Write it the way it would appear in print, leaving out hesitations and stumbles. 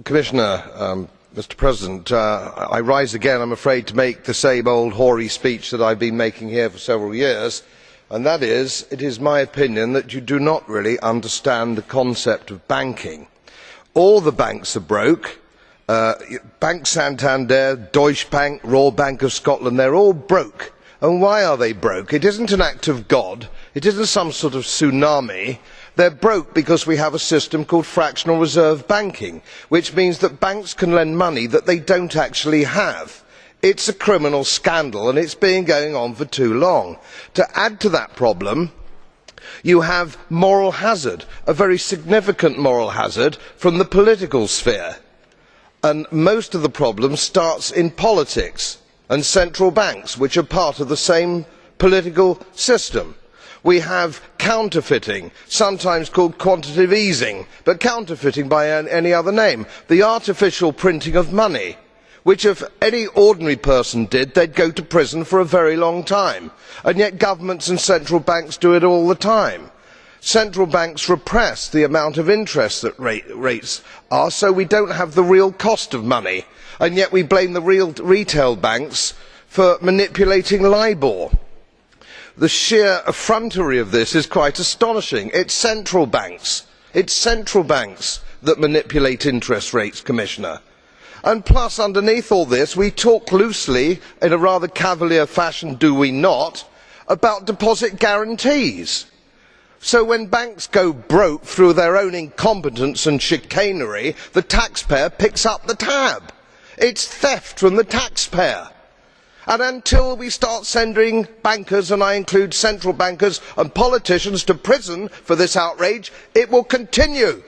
Commissioner, Mr. President, I rise again, I am afraid, to make the same old hoary speech that I have been making here for several years, and that is, it is my opinion that you do not really understand the concept of banking. All the banks are broke. Bank Santander, Deutsche Bank, Royal Bank of Scotland, they are all broke. And why are they broke? It isn't an act of God. It isn't some sort of tsunami. They are broke because we have a system called fractional reserve banking, which means that banks can lend money that they do not actually have. It is a criminal scandal and it has been going on for too long. To add to that problem, you have moral hazard, a very significant moral hazard from the political sphere. And most of the problem starts in politics and central banks, which are part of the same political system. We have counterfeiting, sometimes called quantitative easing, but counterfeiting by any other name. The artificial printing of money, which if any ordinary person did, they would go to prison for a very long time. And yet governments and central banks do it all the time. Central banks repress the amount of interest that rates are, so we do not have the real cost of money. And yet we blame the retail banks for manipulating LIBOR. The sheer effrontery of this is quite astonishing. It is central banks that manipulate interest rates, Commissioner. And plus, underneath all this, we talk loosely, in a rather cavalier fashion, do we not, about deposit guarantees. So when banks go broke through their own incompetence and chicanery, the taxpayer picks up the tab. It is theft from the taxpayer. And until we start sending bankers, and I include central bankers and politicians, to prison for this outrage, it will continue.